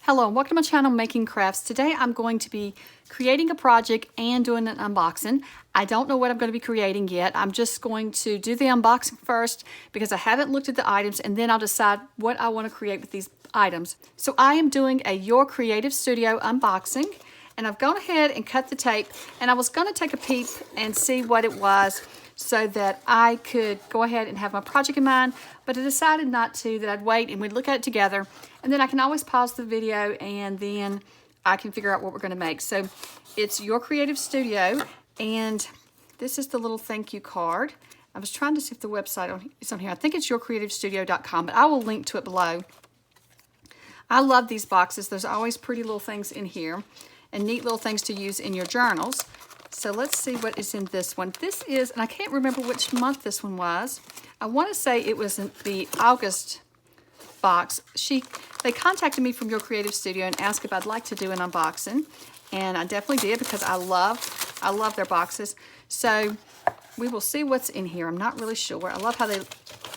Hello and welcome to my channel, Making Crafts. Today I'm going to be creating a project and doing an unboxing. I don't know what I'm going to be creating yet. I'm just going to do the unboxing first because I haven't looked at the items, and then I'll decide what I want to create with these items. So I am doing a Your Creative Studio unboxing, and I've gone ahead and cut the tape, and I was going to take a peep and see what it was so that I could go ahead and have my project in mind, but I decided not to, that I'd wait and we'd look at it together, and then I can always pause the video and then I can figure out what we're going to make. So it's Your Creative Studio, and this is the little thank you card. I was trying to see if the website is on here. I think it's yourcreativestudio.com, but I will link to it below. I love these boxes. There's always pretty little things in here and neat little things to use in your journals. So let's see what is in this one. This is, and I can't remember which month this one was. I want to say it was in the August box. They contacted me from Your Creative Studio and asked if I'd like to do an unboxing, and I definitely did because I love their boxes. So we will see what's in here. I'm not really sure. I love how they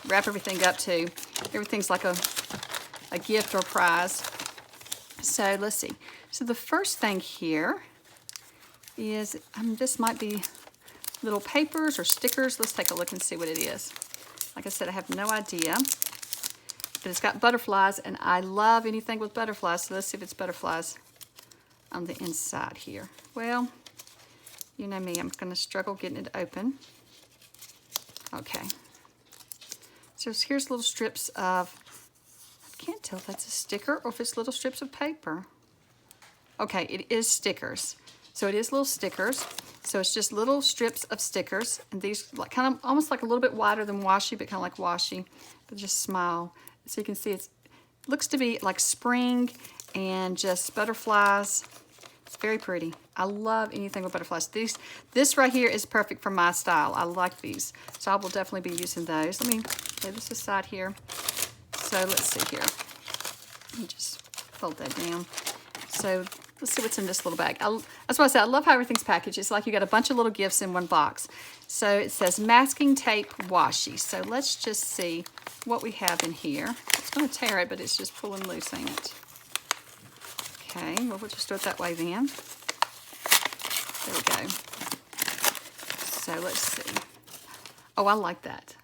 wrap everything up too. Everything's like a gift or prize. So let's see. So the first thing here is, this might be little papers or stickers. Let's take a look and see what it is. Like I said, I have no idea, but it's got butterflies, and I love anything with butterflies. So let's see if it's butterflies on the inside here. Well, you know me, I'm going to struggle getting it open. Okay. So here's little strips of, I can't tell if that's a sticker or if it's little strips of paper. Okay, it is stickers. So it is little stickers. So it's just little strips of stickers, and these like kind of almost like a little bit wider than washi, but kind of like washi, but just small. So you can see it looks to be like spring and just butterflies. It's very pretty. I love anything with butterflies. This right here is perfect for my style. I like these, so I will definitely be using those. Let me lay this aside here. So let's see here. Let me just fold that down. So let's see what's in this little bag. That's why I said I love how everything's packaged. It's like you got a bunch of little gifts in one box. So it says masking tape washi. So let's just see what we have in here. It's going to tear it, but it's just pulling loose, ain't it? Okay, well, we'll just do it that way then. There we go. So let's see. Oh, I like that.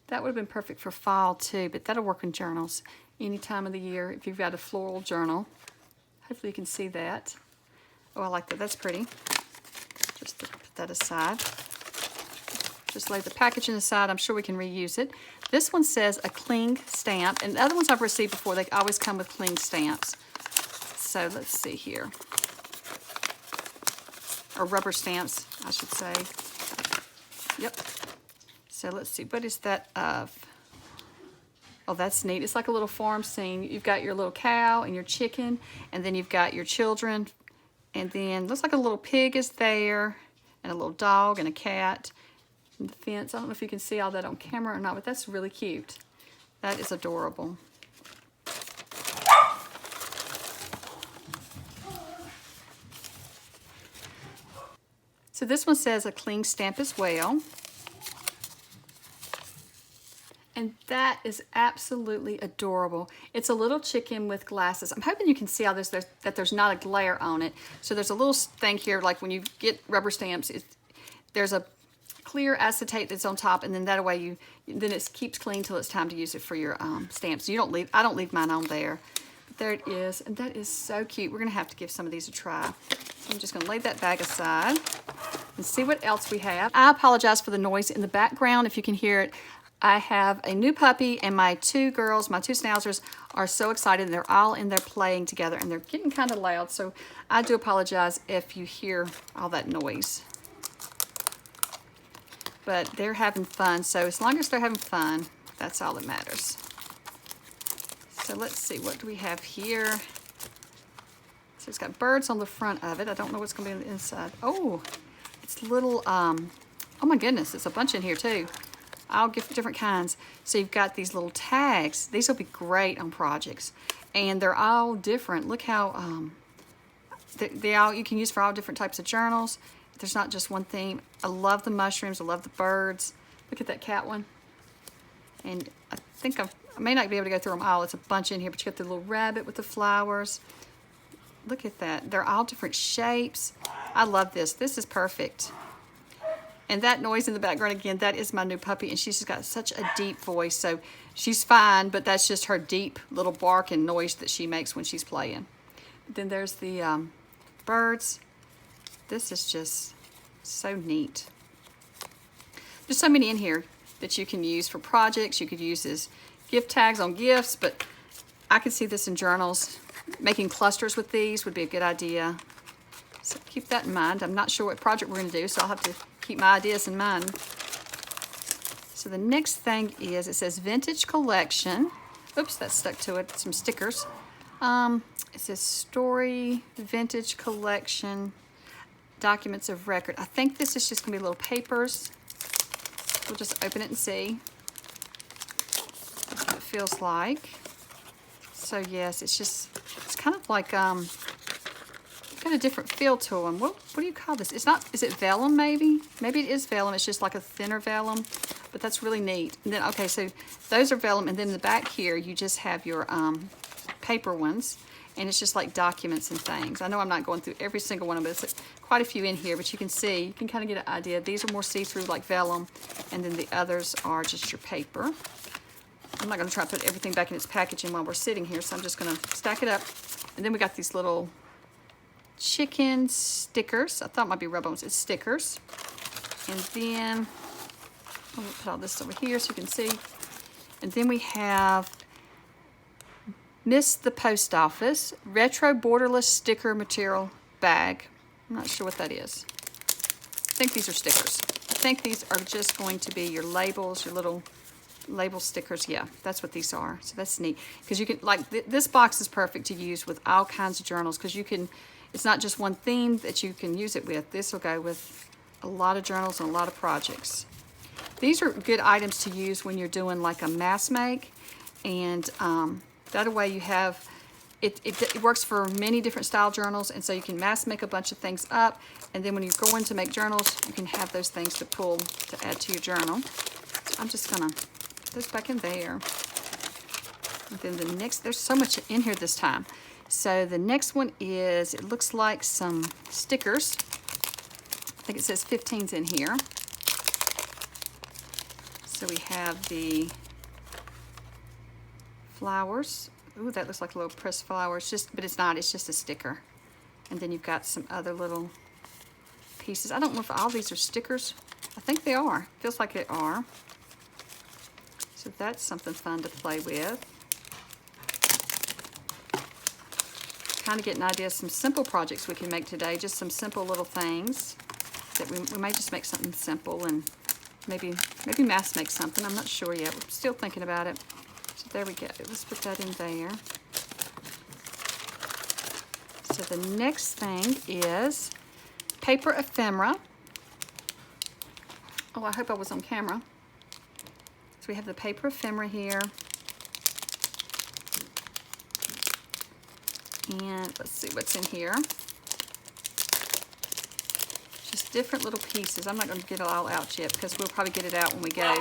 That would have been perfect for fall too, but that'll work in journals any time of the year if you've got a floral journal. Hopefully you can see that. Oh, I like that. That's pretty. Just to put that aside. Just lay the packaging aside. I'm sure we can reuse it. This one says a cling stamp, and the other ones I've received before, they always come with cling stamps. So let's see here. Or rubber stamps, I should say. Yep. So let's see. What is that of? Oh, that's neat. It's like a little farm scene. You've got your little cow and your chicken, and then you've got your children, and then looks like a little pig is there, and a little dog and a cat, and the fence. I don't know if you can see all that on camera or not, but that's really cute. That is adorable. So this one says a cling stamp as well. And that is absolutely adorable. It's a little chicken with glasses. I'm hoping you can see all this, that there's not a glare on it. So there's a little thing here, like when you get rubber stamps, there's a clear acetate that's on top, and then that way then it keeps clean till it's time to use it for your stamps. You don't leave, I don't leave mine on there. But there it is, and that is so cute. We're gonna have to give some of these a try. So I'm just gonna lay that bag aside and see what else we have. I apologize for the noise in the background if you can hear it. I have a new puppy, and my two girls, my two schnauzers, are so excited. They're all in there playing together, and they're getting kind of loud, so I do apologize if you hear all that noise. But they're having fun, so as long as they're having fun, that's all that matters. So let's see, what do we have here? So it's got birds on the front of it. I don't know what's going to be on the inside. Oh, it's little, oh my goodness, it's a bunch in here too. I'll give different kinds. So you've got these little tags. These will be great on projects, and they're all different. Look how you can use for all different types of journals. There's not just one theme. I love the mushrooms. I love the birds. Look at that cat one. And I think I may not be able to go through them all. It's a bunch in here, but you got the little rabbit with the flowers. Look at that. They're all different shapes. I love this. This is perfect. And that noise in the background, again, that is my new puppy, and she's just got such a deep voice. So she's fine, but that's just her deep little bark and noise that she makes when she's playing. Then there's the birds. This is just so neat. There's so many in here that you can use for projects. You could use as gift tags on gifts, but I could see this in journals. Making clusters with these would be a good idea. So keep that in mind. I'm not sure what project we're going to do, so I'll have to keep my ideas in mind. So the next thing is, it says Vintage Collection. Oops, that stuck to it. Some stickers. It says Story Vintage Collection Documents of Record. I think this is just going to be little papers. We'll just open it and see. That's what it feels like. So yes, it's kind of like got a different feel to them. What do you call this? It's not, is it vellum maybe? Maybe it is vellum. It's just like a thinner vellum, but that's really neat. And then, okay, so those are vellum, and then in the back here, you just have your paper ones, and it's just like documents and things. I know I'm not going through every single one of them, but it's quite a few in here, but you can see, you can kind of get an idea. These are more see-through like vellum, and then the others are just your paper. I'm not going to try to put everything back in its packaging while we're sitting here, so I'm just going to stack it up. And then we got these little chicken stickers. I thought it might be rub-ons. It's stickers. And then I'll put all this over here so you can see. And then we have Miss the Post Office Retro Borderless Sticker Material Bag. I'm not sure what that is. I think these are stickers. I think these are just going to be your labels, your little label stickers. Yeah, that's what these are. So that's neat, because you can, like, this box is perfect to use with all kinds of journals, because you can, it's not just one theme that you can use it with. This will go with a lot of journals and a lot of projects. These are good items to use when you're doing like a mass make, and that way you have, it works for many different style journals, and so you can mass make a bunch of things up, and then when you're going to make journals, you can have those things to pull to add to your journal. So I'm just gonna put this back in there. And then the next, there's so much in here this time. So the next one is, it looks like some stickers. I think it says 15's in here. So we have the flowers. Ooh, that looks like a little pressed flower. It's just, but it's not, it's just a sticker. And then you've got some other little pieces. I don't know if all these are stickers. I think they are. Feels like they are. So that's something fun to play with. Kind of get an idea of some simple projects we can make today. Just some simple little things that we might just make something simple, and maybe mass make something. I'm not sure yet. We're still thinking about it. So there we go. Let's put that in there. So the next thing is paper ephemera. Oh, I hope I was on camera. So we have the paper ephemera here. And let's see what's in here. Just different little pieces. I'm not going to get it all out yet, because we'll probably get it out when we go.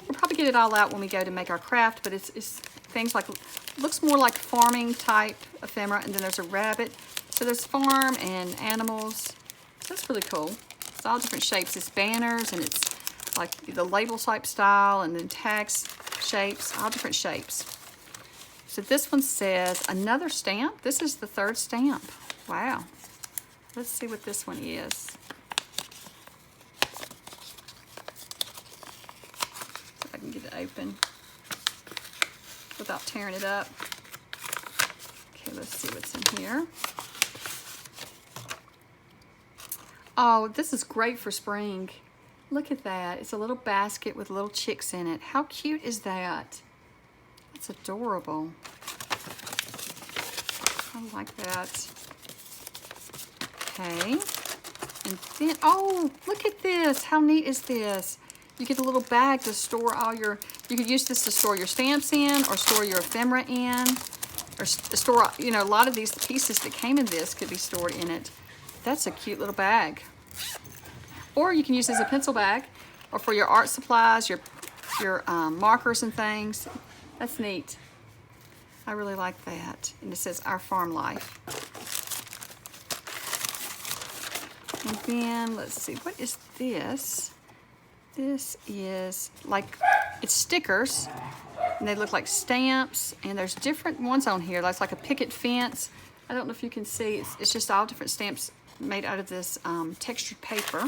We'll probably get it all out when we go to make our craft, but it's things like, looks more like farming type ephemera, and then there's a rabbit. So there's farm and animals. So that's really cool. It's all different shapes. It's banners, and it's like the label type style, and then tags shapes, all different shapes. So this one says another stamp. This is the third stamp. Wow. Let's see what this one is. See if I can get it open without tearing it up. Okay, let's see what's in here. Oh, this is great for spring. Look at that. It's a little basket with little chicks in it. How cute is that? It's adorable. I like that. Okay. And then, oh, look at this. How neat is this? You get a little bag to store all your, you could use this to store your stamps in, or store your ephemera in, or store, you know, a lot of these pieces that came in this could be stored in it. That's a cute little bag. Or you can use it as a pencil bag, or for your art supplies, your markers and things. That's neat. I really like that. And it says Our Farm Life. And then, let's see, what is this? This is like, it's stickers, and they look like stamps, and there's different ones on here. That's like a picket fence. I don't know if you can see, it's just all different stamps made out of this textured paper.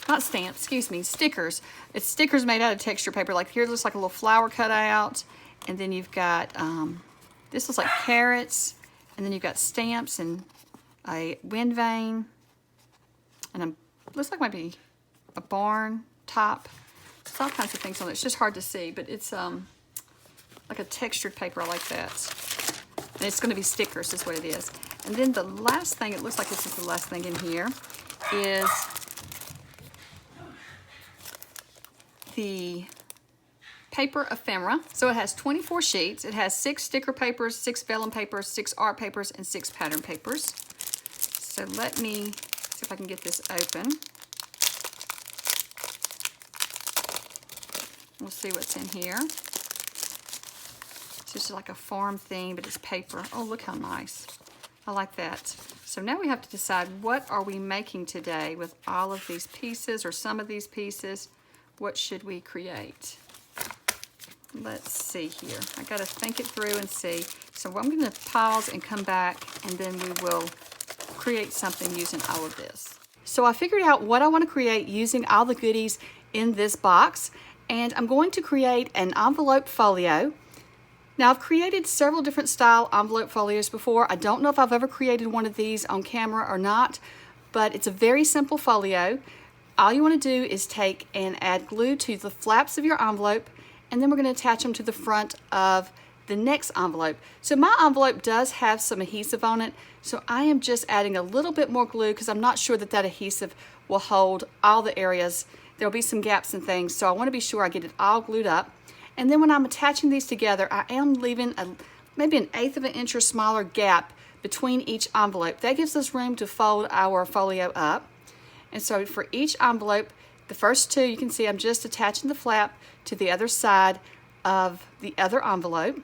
Not stamps, excuse me, stickers. It's stickers made out of textured paper. Like here it looks like a little flower cut out, and then you've got, this looks like carrots, and then you've got stamps and a wind vane, and looks like maybe a barn top. There's all kinds of things on it. It's just hard to see, but it's like a textured paper. I like that. And it's going to be stickers is what it is. And then the last thing, it looks like this is the last thing in here, is the paper ephemera. So it has 24 sheets. It has 6 sticker papers, 6 vellum papers, 6 art papers, and 6 pattern papers. So let me see if I can get this open. We'll see what's in here. It's just like a farm theme, but it's paper. Oh, look how nice. I like that. So now we have to decide, what are we making today with all of these pieces or some of these pieces? What should we create? Let's see here. I got to think it through and see. So I'm going to pause and come back, and then we will create something using all of this. So I figured out what I want to create using all the goodies in this box, and I'm going to create an envelope folio. Now, I've created several different style envelope folios before. I don't know if I've ever created one of these on camera or not, but it's a very simple folio. All you want to do is take and add glue to the flaps of your envelope, and then we're going to attach them to the front of the next envelope. So my envelope does have some adhesive on it, so I am just adding a little bit more glue because I'm not sure that that adhesive will hold all the areas. There'll be some gaps and things, so I want to be sure I get it all glued up. And then when I'm attaching these together, I am leaving maybe 1/8 of an inch or smaller gap between each envelope. That gives us room to fold our folio up. And so for each envelope, the first 2, you can see I'm just attaching the flap to the other side of the other envelope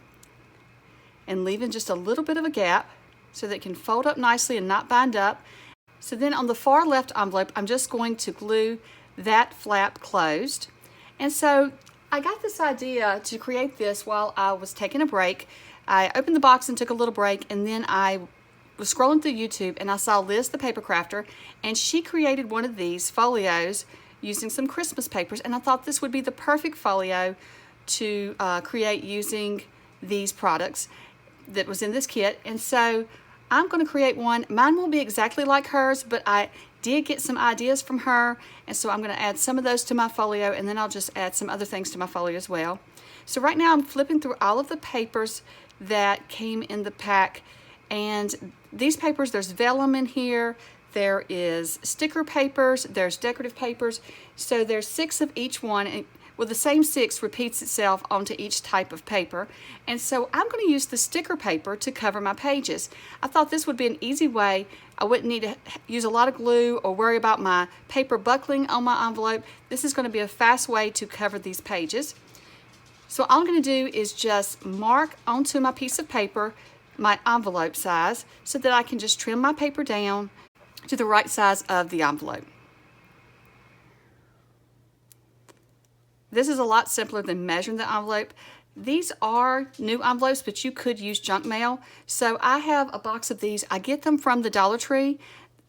and leaving just a little bit of a gap so that it can fold up nicely and not bind up. So then on the far left envelope, I'm just going to glue that flap closed. And so I got this idea to create this while I was taking a break. I opened the box and took a little break, and then I was scrolling through YouTube and I saw Liz the paper crafter, and she created one of these folios using some Christmas papers, and I thought this would be the perfect folio to create using these products that was in this kit. And so I'm going to create one. Mine won't be exactly like hers, but I did get some ideas from her, and so I'm going to add some of those to my folio, and then I'll just add some other things to my folio as well. So right now I'm flipping through all of the papers that came in the pack, and these papers, there's vellum in here, there is sticker papers, there's decorative papers, so there's 6 of each one, and well, the same 6 repeats itself onto each type of paper. And so I'm going to use the sticker paper to cover my pages. I thought this would be an easy way. I wouldn't need to use a lot of glue or worry about my paper buckling on my envelope. This is going to be a fast way to cover these pages. So all I'm going to do is just mark onto my piece of paper my envelope size so that I can just trim my paper down to the right size of the envelope. This is a lot simpler than measuring the envelope. These are new envelopes, but you could use junk mail. So I have a box of these. I get them from the Dollar Tree.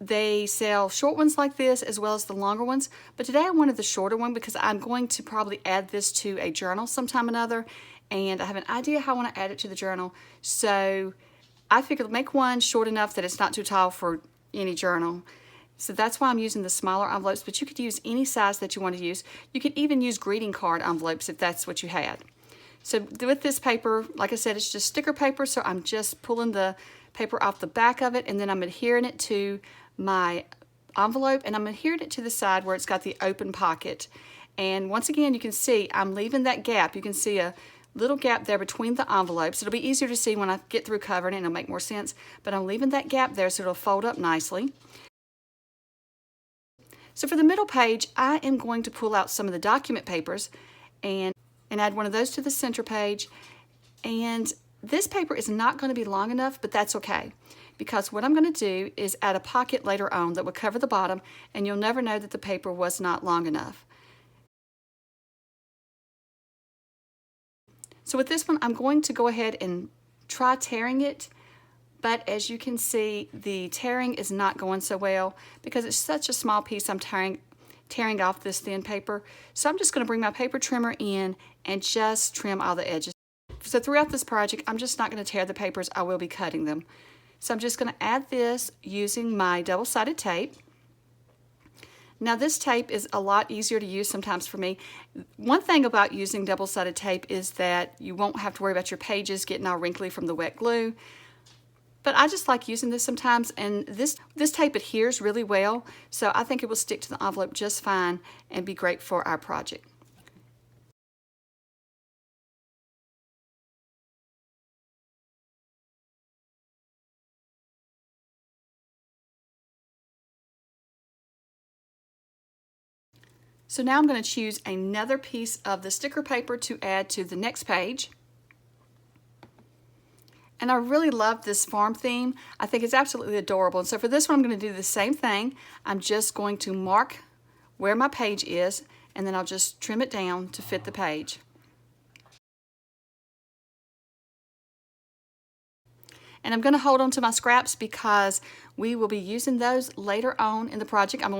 They sell short ones like this as well as the longer ones. But today I wanted the shorter one because I'm going to probably add this to a journal sometime or another. And I have an idea how I want to add it to the journal. So I figured make one short enough that it's not too tall for any journal. So that's why I'm using the smaller envelopes, but you could use any size that you want to use. You could even use greeting card envelopes if that's what you had. So with this paper, like I said, it's just sticker paper, so I'm just pulling the paper off the back of it, and then I'm adhering it to my envelope, and I'm adhering it to the side where it's got the open pocket. And once again, you can see I'm leaving that gap. You can see a little gap there between the envelopes. It'll be easier to see when I get through covering it, and it'll make more sense, but I'm leaving that gap there so it'll fold up nicely. So for the middle page, I am going to pull out some of the document papers, and and add one of those to the center page. And this paper is not going to be long enough, but that's okay, because what I'm going to do is add a pocket later on that will cover the bottom, and you'll never know that the paper was not long enough. So with this one, I'm going to go ahead and try tearing it, but as you can see, the tearing is not going so well because it's such a small piece I'm tearing off this thin paper. So I'm just going to bring my paper trimmer in and just trim all the edges. So throughout this project, I'm just not going to tear the papers, I will be cutting them. So I'm just going to add this using my double-sided tape. Now this tape is a lot easier to use sometimes for me. One thing about using double-sided tape is that you won't have to worry about your pages getting all wrinkly from the wet glue. But I just like using this sometimes, and this tape adheres really well, so I think it will stick to the envelope just fine and be great for our project. So now I'm going to choose another piece of the sticker paper to add to the next page. And I really love this farm theme. I think it's absolutely adorable. And so for this one, I'm going to do the same thing. I'm just going to mark where my page is, and then I'll just trim it down to fit the page. And I'm going to hold on to my scraps because we will be using those later on in the project. I'm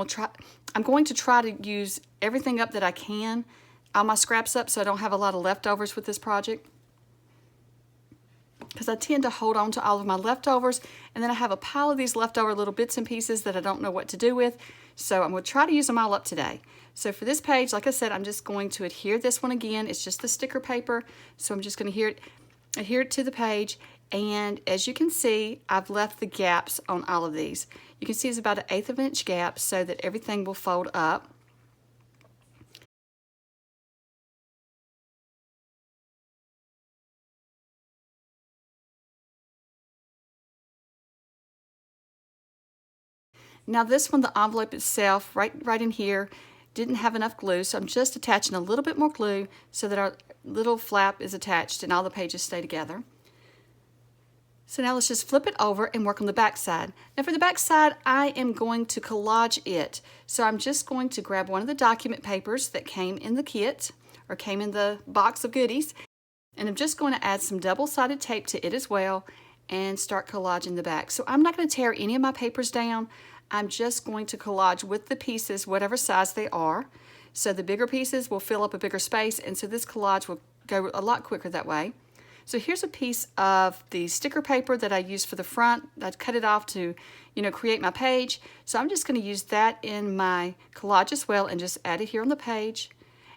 going to try to use everything up that I can, all my scraps up, so I don't have a lot of leftovers with this project, because I tend to hold on to all of my leftovers, and then I have a pile of these leftover little bits and pieces that I don't know what to do with. So I'm going to try to use them all up today. So for this page, like I said, I'm just going to adhere this one again. It's just the sticker paper, so I'm just going to adhere it to the page. And as you can see, I've left the gaps on all of these. You can see it's about 1/8 of an inch gap so that everything will fold up. Now this one, the envelope itself, right in here, didn't have enough glue, so I'm just attaching a little bit more glue so that our little flap is attached and all the pages stay together. So now let's just flip it over and work on the back side. Now for the back side, I am going to collage it. So I'm just going to grab one of the document papers that came in the kit, or came in the box of goodies, and I'm just going to add some double-sided tape to it as well and start collaging the back. So I'm not going to tear any of my papers down. I'm just going to collage with the pieces, whatever size they are. So the bigger pieces will fill up a bigger space, and so this collage will go a lot quicker that way. So here's a piece of the sticker paper that I used for the front. I cut it off to, create my page. So I'm just going to use that in my collage as well and just add it here on the page.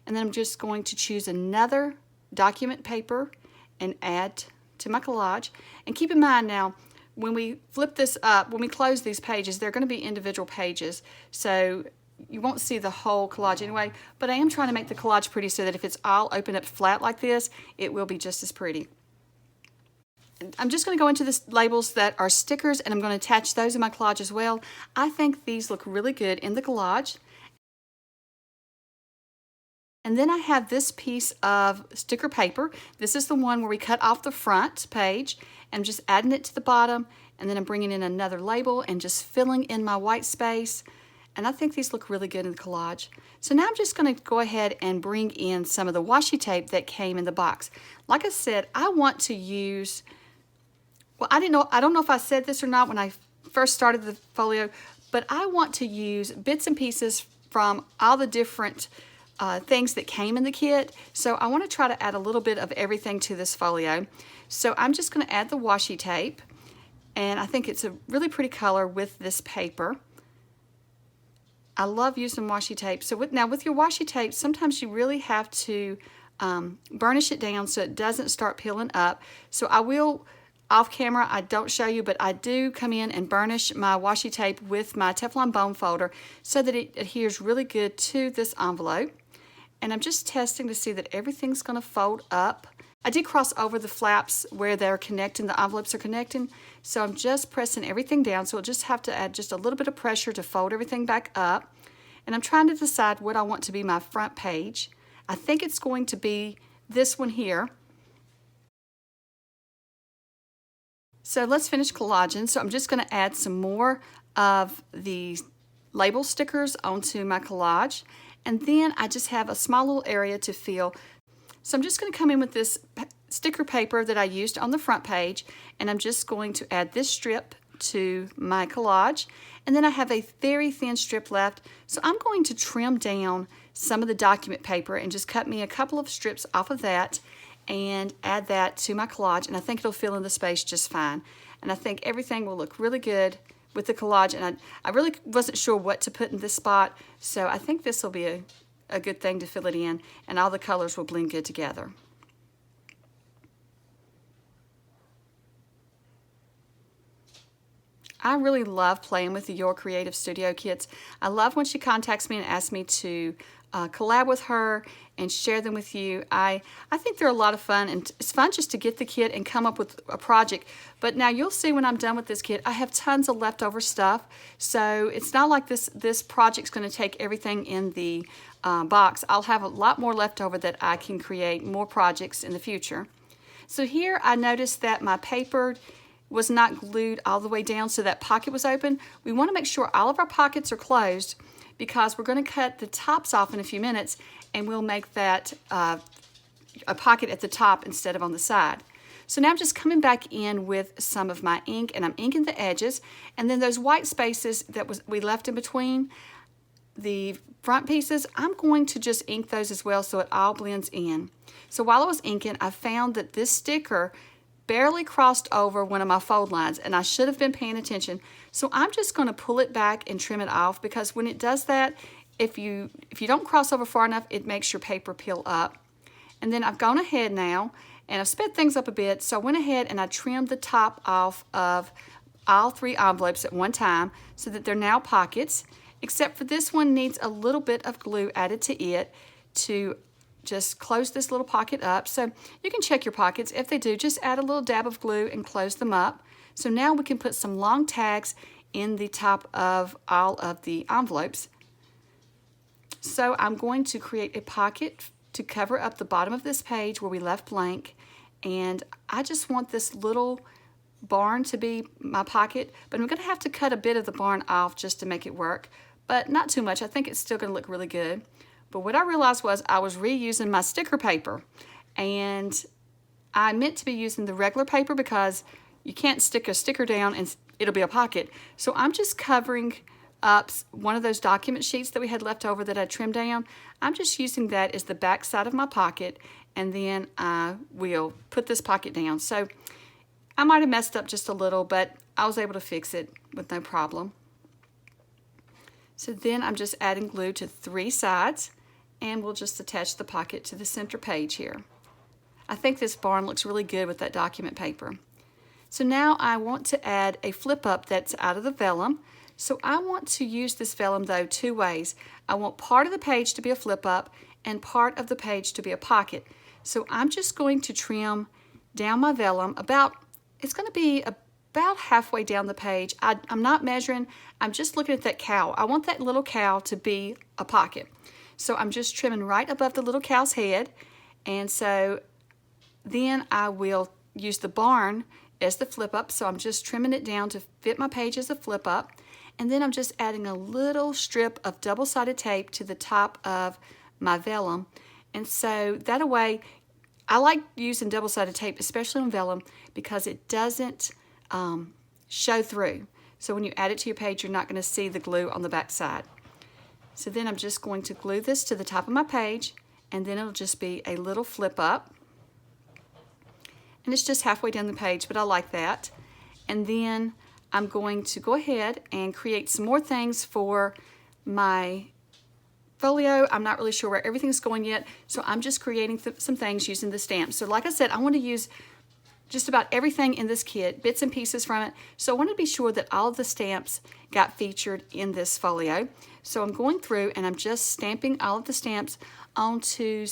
And then I'm just going to choose another document paper and add to my collage. And keep in mind now, when we flip this up, when we close these pages, they're going to be individual pages. So you won't see the whole collage anyway, but I am trying to make the collage pretty so that if it's all open up flat like this, it will be just as pretty. I'm just going to go into the labels that are stickers, and I'm going to attach those in my collage as well. I think these look really good in the collage. And then I have this piece of sticker paper. This is the one where we cut off the front page, and I'm just adding it to the bottom, and then I'm bringing in another label and just filling in my white space. And I think these look really good in the collage. So now I'm just going to go ahead and bring in some of the washi tape that came in the box. Like I said, I want to use, well, I don't know if I said this or not when I first started the folio, but I want to use bits and pieces from all the different things that came in the kit. So I want to try to add a little bit of everything to this folio. So I'm just going to add the washi tape, and I think it's a really pretty color with this paper. I love using washi tape. So with your washi tape, sometimes you really have to burnish it down so it doesn't start peeling up. So I will, off camera, I don't show you, but I do come in and burnish my washi tape with my Teflon bone folder so that it adheres really good to this envelope. And I'm just testing to see that everything's going to fold up. I did cross over the flaps where they're connecting, the envelopes are connecting, so I'm just pressing everything down, so I'll just have to add just a little bit of pressure to fold everything back up. And I'm trying to decide what I want to be my front page. I think it's going to be this one here. So let's finish collaging. So I'm just going to add some more of the label stickers onto my collage. And then I just have a small little area to fill. So I'm just going to come in with this sticker paper that I used on the front page, and I'm just going to add this strip to my collage. And then I have a very thin strip left, so I'm going to trim down some of the document paper and just cut me a couple of strips off of that and add that to my collage, and I think it'll fill in the space just fine. And I think everything will look really good with the collage, and I really wasn't sure what to put in this spot, so I think this will be a good thing to fill it in, and all the colors will blend good together. I really love playing with the Your Creative Studio kits. I love when she contacts me and asks me to collab with her and share them with you. I think they're a lot of fun, and it's fun just to get the kit and come up with a project. But now you'll see when I'm done with this kit, I have tons of leftover stuff. So it's not like this project's going to take everything in the box. I'll have a lot more left over that I can create more projects in the future. So here I noticed that my paper was not glued all the way down, so that pocket was open. We want to make sure all of our pockets are closed because we're going to cut the tops off in a few minutes, and we'll make that a pocket at the top instead of on the side. So now I'm just coming back in with some of my ink, and I'm inking the edges, and then those white spaces that we left in between the front pieces, I'm going to just ink those as well so it all blends in. So while I was inking, I found that this sticker barely crossed over one of my fold lines, and I should have been paying attention. So I'm just going to pull it back and trim it off, because when it does that, if you don't cross over far enough, it makes your paper peel up. And then I've gone ahead now and I've sped things up a bit, so I went ahead and I trimmed the top off of all 3 envelopes at one time so that they're now pockets, except for this one needs a little bit of glue added to it to just close this little pocket up. So you can check your pockets. If they do, just add a little dab of glue and close them up. So now we can put some long tags in the top of all of the envelopes. So I'm going to create a pocket to cover up the bottom of this page where we left blank, and I just want this little barn to be my pocket, but I'm going to have to cut a bit of the barn off just to make it work, but not too much. I think it's still going to look really good. But what I realized was I was reusing my sticker paper, and I meant to be using the regular paper because you can't stick a sticker down and it'll be a pocket. So I'm just covering up one of those document sheets that we had left over that I trimmed down. I'm just using that as the back side of my pocket, and then I will put this pocket down. So I might have messed up just a little, but I was able to fix it with no problem. So then I'm just adding glue to 3 sides, and we'll just attach the pocket to the center page here. I think this barn looks really good with that document paper. So now I want to add a flip up that's out of the vellum. So I want to use this vellum though 2 ways. I want part of the page to be a flip up and part of the page to be a pocket. So I'm just going to trim down my vellum it's going to be about halfway down the page. I'm not measuring, I'm just looking at that cow. I want that little cow to be a pocket. So I'm just trimming right above the little cow's head, and so then I will use the barn as the flip up. So I'm just trimming it down to fit my page as a flip up, and then I'm just adding a little strip of double-sided tape to the top of my vellum. And so that way, I like using double-sided tape, especially on vellum, because it doesn't show through. So when you add it to your page, you're not going to see the glue on the back side. So then I'm just going to glue this to the top of my page, and then it'll just be a little flip up. And it's just halfway down the page, but I like that. And then I'm going to go ahead and create some more things for my folio. I'm not really sure where everything's going yet, so I'm just creating some things using the stamps. So like I said, I want to use just about everything in this kit, bits and pieces from it. So I want to be sure that all of the stamps got featured in this folio. So I'm going through and I'm just stamping all of the stamps onto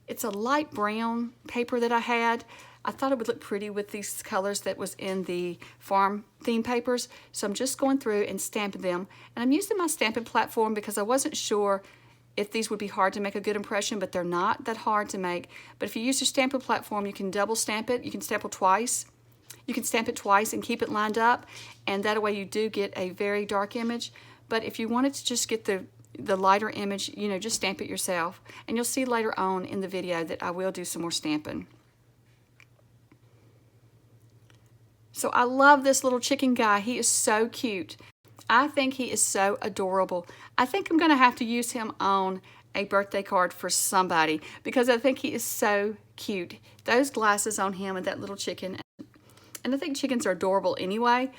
it's a light brown paper that I had. I thought it would look pretty with these colors that was in the farm theme papers. So I'm just going through and stamping them. And I'm using my stamping platform because I wasn't sure if these would be hard to make a good impression, but they're not that hard to make. But if you use your stamping platform, you can double stamp it. You can stamp it twice. You can stamp it twice and keep it lined up, and that way you do get a very dark image. But if you wanted to just get the lighter image, you know, just stamp it yourself. And you'll see later on in the video that I will do some more stamping. So I love this little chicken guy. He is so cute. I think he is so adorable. I think I'm going to have to use him on a birthday card for somebody because I think he is so cute. Those glasses on him and that little chicken. And I think chickens are adorable anyway.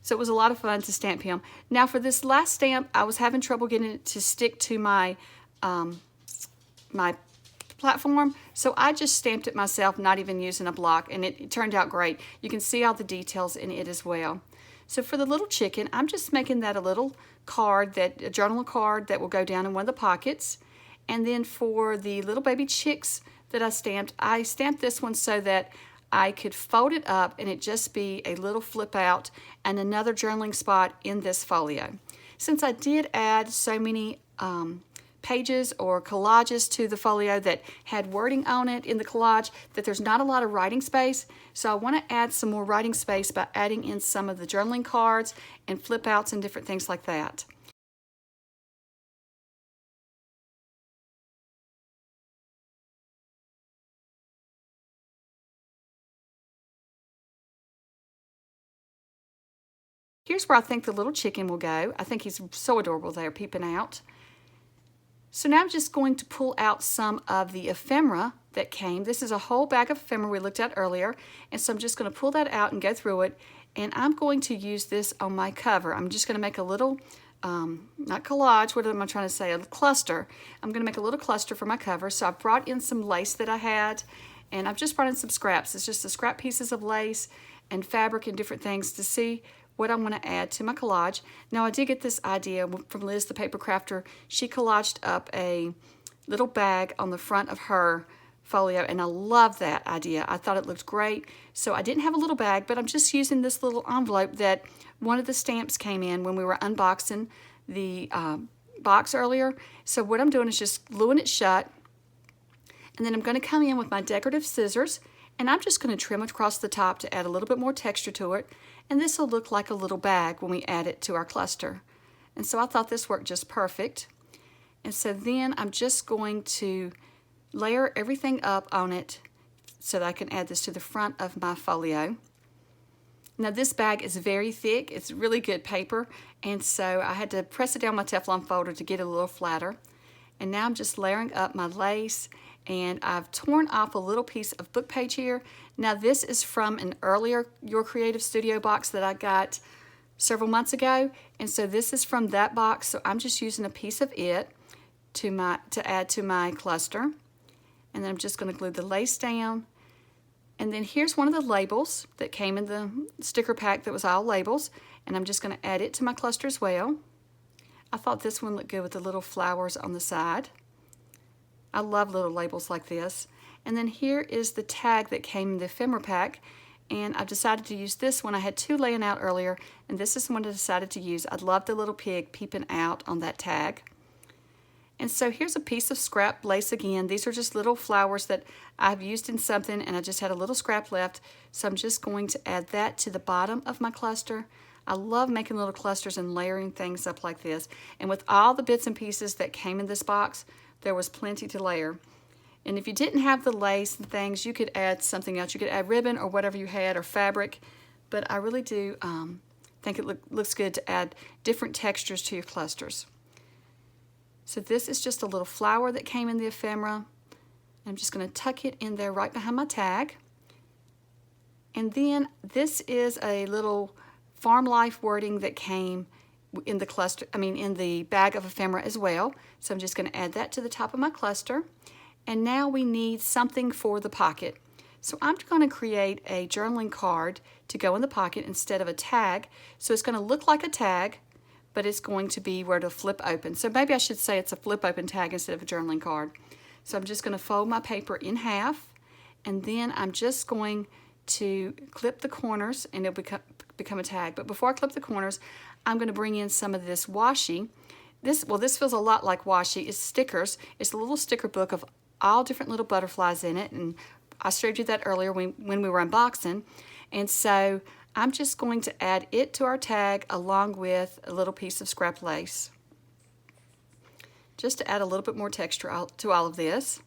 So it was a lot of fun to stamp him. Now for this last stamp, I was having trouble getting it to stick to my my platform. So I just stamped it myself, not even using a block, and it turned out great. You can see all the details in it as well. So for the little chicken, I'm just making that a little card, a journal card that will go down in one of the pockets. And then for the little baby chicks that I stamped this one so that I could fold it up and it just be a little flip out and another journaling spot in this folio. Since I did add so many pages or collages to the folio that had wording on it in the collage, that there's not a lot of writing space. So I want to add some more writing space by adding in some of the journaling cards and flip outs and different things like that. Here's where I think the little chicken will go. I think he's so adorable there, peeping out. So now I'm just going to pull out some of the ephemera that came. This is a whole bag of ephemera we looked at earlier. And so I'm just going to pull that out and go through it. And I'm going to use this on my cover. I'm just going to make a little, not collage, what am I trying to say? A cluster. I'm going to make a little cluster for my cover. So I brought in some lace that I had. And I've just brought in some scraps. It's just the scrap pieces of lace and fabric and different things to see what I want to add to my collage. Now I did get this idea from Liz the paper crafter. She collaged up a little bag on the front of her folio and I love that idea. I thought it looked great. So I didn't have a little bag, but I'm just using this little envelope that one of the stamps came in when we were unboxing the box earlier. So what I'm doing is just gluing it shut, and then I'm going to come in with my decorative scissors and I'm just going to trim across the top to add a little bit more texture to it. And this will look like a little bag when we add it to our cluster. And so I thought this worked just perfect. And so then I'm just going to layer everything up on it so that I can add this to the front of my folio. Now this bag is very thick. It's really good paper. And so I had to press it down my Teflon folder to get it a little flatter. And now I'm just layering up my lace, and I've torn off a little piece of book page here. Now this is from an earlier Your Creative Studio box that I got several months ago, and so this is from that box. So I'm just using a piece of it to add to my cluster, and then I'm just going to glue the lace down. And then here's one of the labels that came in the sticker pack that was all labels, and I'm just going to add it to my cluster as well. I thought this one looked good with the little flowers on the side. I love little labels like this. And then here is the tag that came in the ephemera pack, and I've decided to use this one. I had two laying out earlier, and this is the one I decided to use. I love the little pig peeping out on that tag. And so here's a piece of scrap lace again. These are just little flowers that I've used in something, and I just had a little scrap left, so I'm just going to add that to the bottom of my cluster. I love making little clusters and layering things up like this. And with all the bits and pieces that came in this box, there was plenty to layer. And if you didn't have the lace and things, you could add something else. You could add ribbon or whatever you had, or fabric. But I really do think it looks good to add different textures to your clusters. So this is just a little flower that came in the ephemera. I'm just going to tuck it in there right behind my tag. And then this is a little farm life wording that came in the cluster, in the bag of ephemera as well. So I'm just going to add that to the top of my cluster. And now we need something for the pocket. So I'm going to create a journaling card to go in the pocket instead of a tag. So it's going to look like a tag, but it's going to be where to flip open. So maybe I should say it's a flip open tag instead of a journaling card. So I'm just going to fold my paper in half, and then I'm just going to clip the corners, and it'll become a tag. But before I clip the corners, I'm going to bring in some of this washi This feels a lot like washi. It's stickers. It's a little sticker book of all different little butterflies in it, and I showed you that earlier when we were unboxing. And so I'm just going to add it to our tag along with a little piece of scrap lace, just to add a little bit more texture to all of this.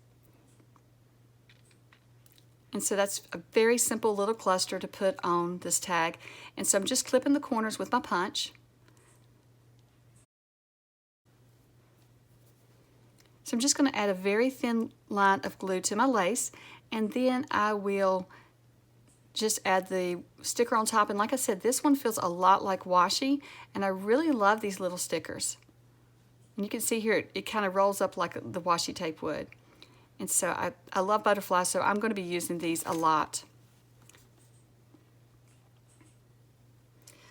And so that's a very simple little cluster to put on this tag. And so I'm just clipping the corners with my punch. So I'm just going to add a very thin line of glue to my lace, and then I will just add the sticker on top. And like I said, this one feels a lot like washi, and I really love these little stickers. And you can see here it kind of rolls up like the washi tape would. And so I love butterflies, so I'm going to be using these a lot.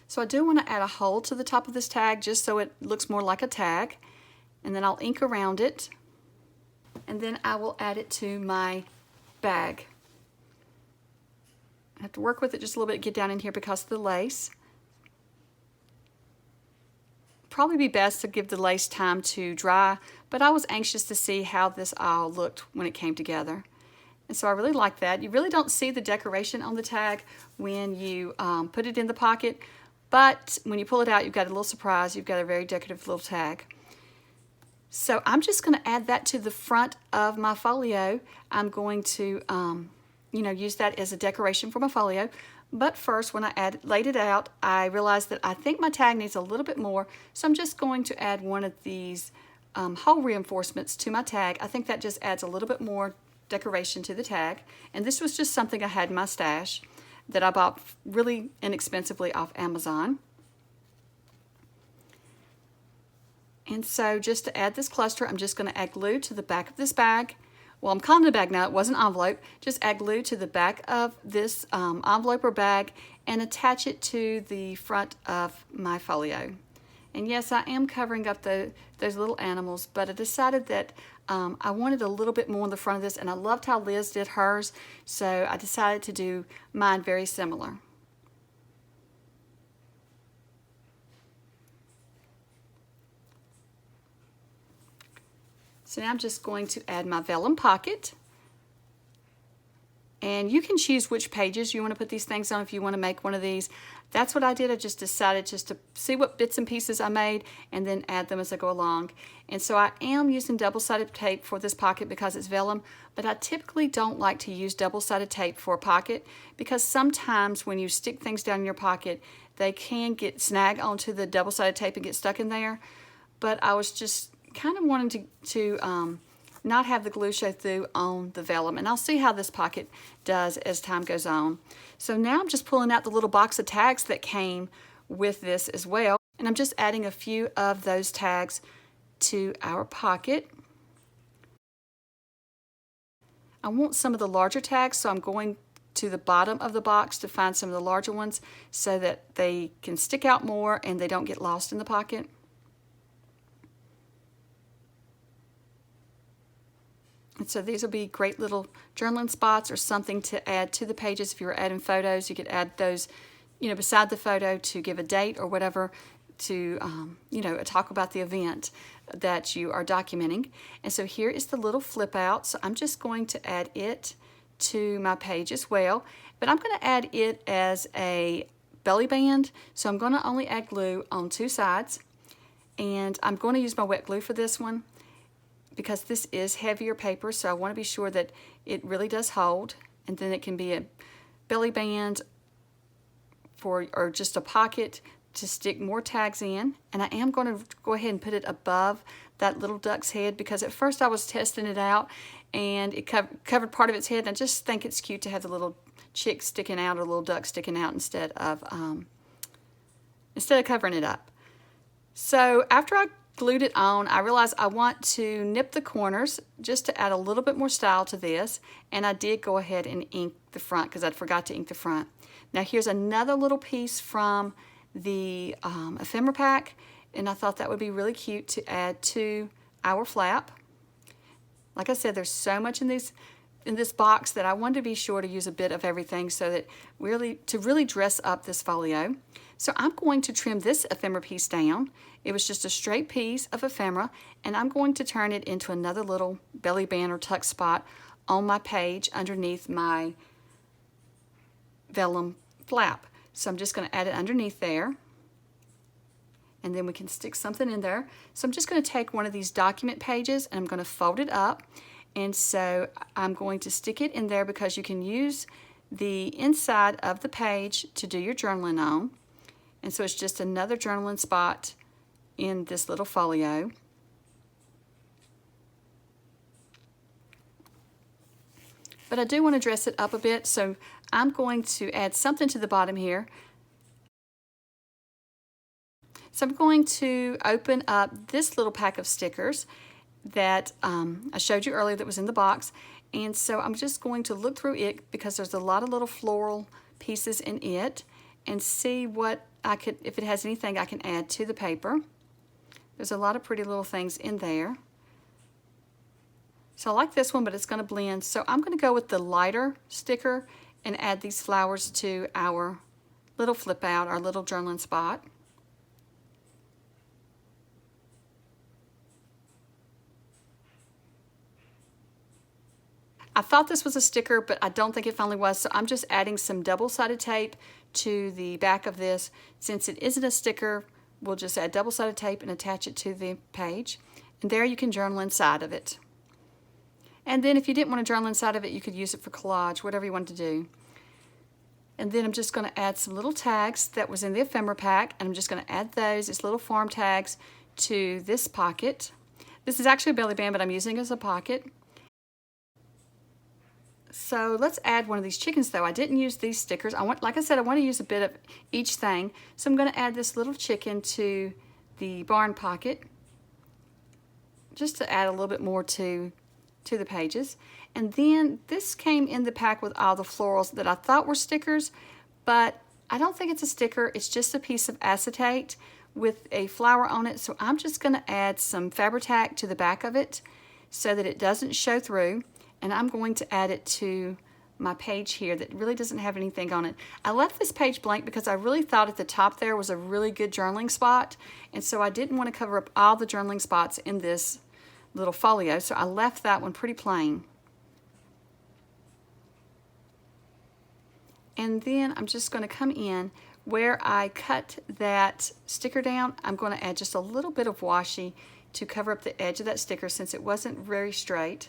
So I do want to add a hole to the top of this tag just so it looks more like a tag. And then I'll ink around it. And then I will add it to my bag. I have to work with it just a little bit to get down in here because of the lace. Probably be best to give the lace time to dry, but I was anxious to see how this all looked when it came together. And so I really like that. You really don't see the decoration on the tag when you put it in the pocket, but when you pull it out, you've got a little surprise. You've got a very decorative little tag. So I'm just going to add that to the front of my folio. I'm going to use that as a decoration for my folio. But first, when I laid it out, I realized that I think my tag needs a little bit more, so I'm just going to add one of these hole reinforcements to my tag. I think that just adds a little bit more decoration to the tag. And this was just something I had in my stash that I bought really inexpensively off Amazon. And so just to add this cluster, I'm just going to add glue to the back of this bag. Well, I'm calling it a bag now, it was an envelope. Just add glue to the back of this envelope or bag and attach it to the front of my folio. And yes, I am covering up those little animals, but I decided that I wanted a little bit more on the front of this, and I loved how Liz did hers, so I decided to do mine very similar. So now I'm just going to add my vellum pocket. And you can choose which pages you want to put these things on if you want to make one of these. That's what I did. I just decided just to see what bits and pieces I made and then add them as I go along. And so I am using double-sided tape for this pocket because it's vellum, but I typically don't like to use double-sided tape for a pocket because sometimes when you stick things down in your pocket, they can snag onto the double-sided tape and get stuck in there. But I was just kind of wanting to not have the glue show through on the vellum, and I'll see how this pocket does as time goes on. So now I'm just pulling out the little box of tags that came with this as well, and I'm just adding a few of those tags to our pocket. I want some of the larger tags, so I'm going to the bottom of the box to find some of the larger ones so that they can stick out more and they don't get lost in the pocket. And so these will be great little journaling spots or something to add to the pages. If you were adding photos, you could add those, beside the photo to give a date or whatever to, talk about the event that you are documenting. And so here is the little flip out. So I'm just going to add it to my page as well. But I'm going to add it as a belly band. So I'm going to only add glue on two sides. And I'm going to use my wet glue for this one, because this is heavier paper, so I want to be sure that it really does hold, and then it can be a belly band or just a pocket to stick more tags in. And I am going to go ahead and put it above that little duck's head because at first I was testing it out and it covered part of its head, and I just think it's cute to have the little chick sticking out or little duck sticking out instead of covering it up. So after I glued it on, I realized I want to nip the corners just to add a little bit more style to this, and I did go ahead and ink the front because I forgot to ink the front. Now here's another little piece from the ephemera pack, and I thought that would be really cute to add to our flap. Like I said, there's so much in these in this box that I wanted to be sure to use a bit of everything so that to really dress up this folio. So I'm going to trim this ephemera piece down. It was just a straight piece of ephemera, and I'm going to turn it into another little belly band or tuck spot on my page underneath my vellum flap. So I'm just going to add it underneath there, and then we can stick something in there. So I'm just going to take one of these document pages and I'm going to fold it up, and so I'm going to stick it in there because you can use the inside of the page to do your journaling on. And so it's just another journaling spot in this little folio. But I do want to dress it up a bit, so I'm going to add something to the bottom here. So I'm going to open up this little pack of stickers that I showed you earlier that was in the box. And so I'm just going to look through it because there's a lot of little floral pieces in it, and see what if it has anything I can add to the paper. There's a lot of pretty little things in there. So I like this one, but it's going to blend. So I'm going to go with the lighter sticker and add these flowers to our little flip out, our little journaling spot. I thought this was a sticker, but I don't think it finally was, so I'm just adding some double-sided tape to the back of this. Since it isn't a sticker, we'll just add double-sided tape and attach it to the page. And there you can journal inside of it. And then if you didn't want to journal inside of it, you could use it for collage, whatever you want to do. And then I'm just going to add some little tags that was in the ephemera pack, and I'm just going to add those as little farm tags to this pocket. This is actually a belly band, but I'm using it as a pocket. So let's add one of these chickens though. I didn't use these stickers. Like I said, I want to use a bit of each thing. So I'm going to add this little chicken to the barn pocket, just to add a little bit more to the pages. And then this came in the pack with all the florals that I thought were stickers, but I don't think it's a sticker. It's just a piece of acetate with a flower on it. So I'm just going to add some Fabri-Tac to the back of it so that it doesn't show through. And I'm going to add it to my page here that really doesn't have anything on it. I left this page blank because I really thought at the top there was a really good journaling spot, and so I didn't want to cover up all the journaling spots in this little folio, so I left that one pretty plain. And then I'm just going to come in where I cut that sticker down. I'm going to add just a little bit of washi to cover up the edge of that sticker since it wasn't very straight.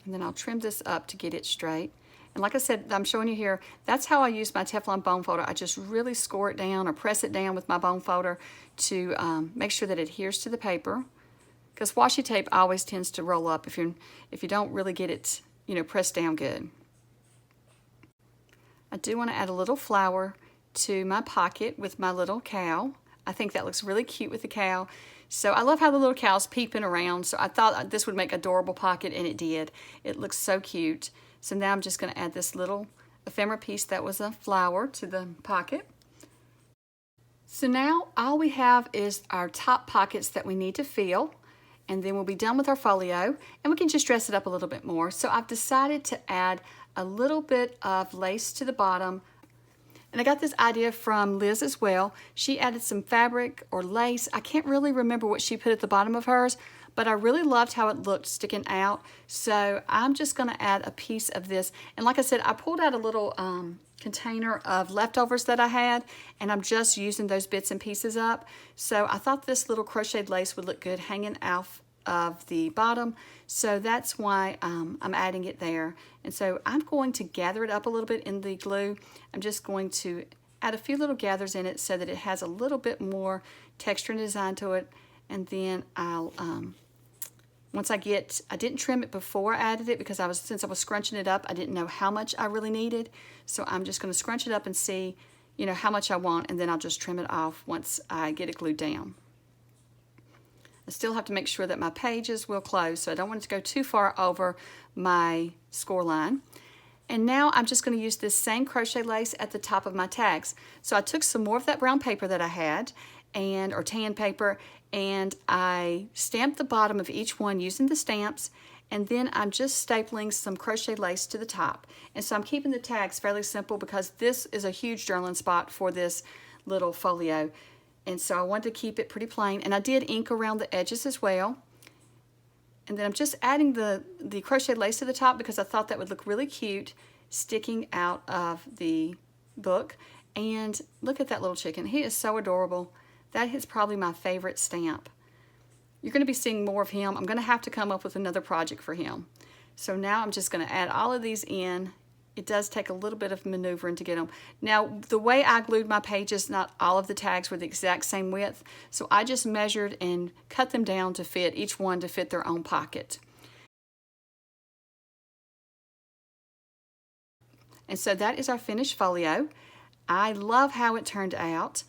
And then I'll trim this up to get it straight. And like I said, I'm showing you here, that's how I use my Teflon bone folder. I just really score it down or press it down with my bone folder to make sure that it adheres to the paper. Because washi tape always tends to roll up if you don't really get it, pressed down good. I do want to add a little flower to my pocket with my little cow. I think that looks really cute with the cow. So I love how the little cow's peeping around, so I thought this would make an adorable pocket, and it did. It looks so cute. So now I'm just going to add this little ephemera piece that was a flower to the pocket. So now all we have is our top pockets that we need to fill, and then we'll be done with our folio, and we can just dress it up a little bit more. So I've decided to add a little bit of lace to the bottom. And I got this idea from Liz as well. She added some fabric or lace. I can't really remember what she put at the bottom of hers, but I really loved how it looked sticking out. So I'm just going to add a piece of this. And like I said, I pulled out a little container of leftovers that I had, and I'm just using those bits and pieces up. So I thought this little crocheted lace would look good hanging off of the bottom, so that's why I'm adding it there. And so I'm going to gather it up a little bit in the glue. I'm just going to add a few little gathers in it so that it has a little bit more texture and design to it. And then I'll I didn't trim it before I added it because since I was scrunching it up, I didn't know how much I really needed. So I'm just going to scrunch it up and see how much I want, and then I'll just trim it off once I get it glued down. I still have to make sure that my pages will close, so I don't want it to go too far over my score line. And now I'm just going to use this same crochet lace at the top of my tags. So I took some more of that brown paper that I had, or tan paper, and I stamped the bottom of each one using the stamps, and then I'm just stapling some crochet lace to the top. And so I'm keeping the tags fairly simple because this is a huge journaling spot for this little folio. And so I wanted to keep it pretty plain, and I did ink around the edges as well. And then I'm just adding the crochet lace to the top because I thought that would look really cute sticking out of the book. And look at that little chicken. He is so adorable. That is probably my favorite stamp. You're going to be seeing more of him. I'm going to have to come up with another project for him. So now I'm just going to add all of these in. It does take a little bit of maneuvering to get them. Now, the way I glued my pages, not all of the tags were the exact same width, so I just measured and cut them down to fit, each one to fit their own pocket. And so that is our finished folio. I love how it turned out.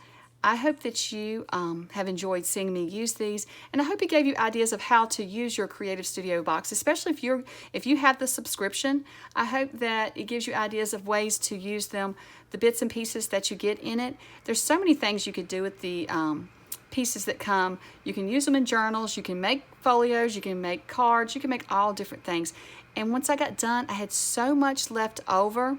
I hope that you have enjoyed seeing me use these, and I hope it gave you ideas of how to use your Creative Studio box, especially if you have the subscription. I hope that it gives you ideas of ways to use them, the bits and pieces that you get in it. There's so many things you could do with the pieces that come. You can use them in journals, you can make folios, you can make cards, you can make all different things. And once I got done, I had so much left over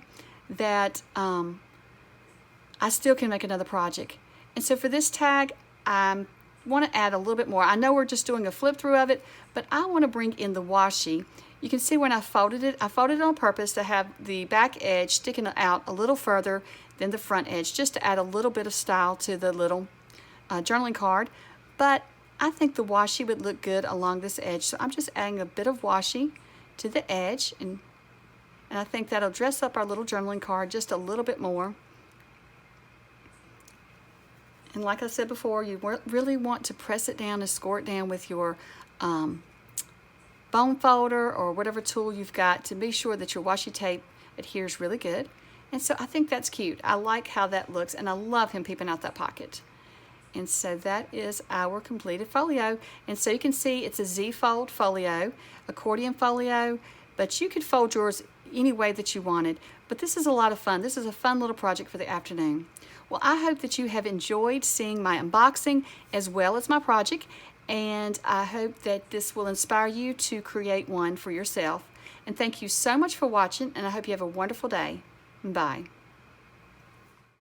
that I still can make another project. And so for this tag, I want to add a little bit more. I know we're just doing a flip through of it, but I want to bring in the washi. You can see when I folded it on purpose to have the back edge sticking out a little further than the front edge, just to add a little bit of style to the little journaling card. But I think the washi would look good along this edge, so I'm just adding a bit of washi to the edge, and I think that'll dress up our little journaling card just a little bit more. And like I said before, you really want to press it down and score it down with your bone folder or whatever tool you've got to be sure that your washi tape adheres really good. And so I think that's cute. I like how that looks, and I love him peeping out that pocket. And so that is our completed folio. And so you can see it's a Z-fold folio, accordion folio, but you could fold yours any way that you wanted. But this is a lot of fun. This is a fun little project for the afternoon. Well, I hope that you have enjoyed seeing my unboxing as well as my project, and I hope that this will inspire you to create one for yourself. And thank you so much for watching, and I hope you have a wonderful day. Bye.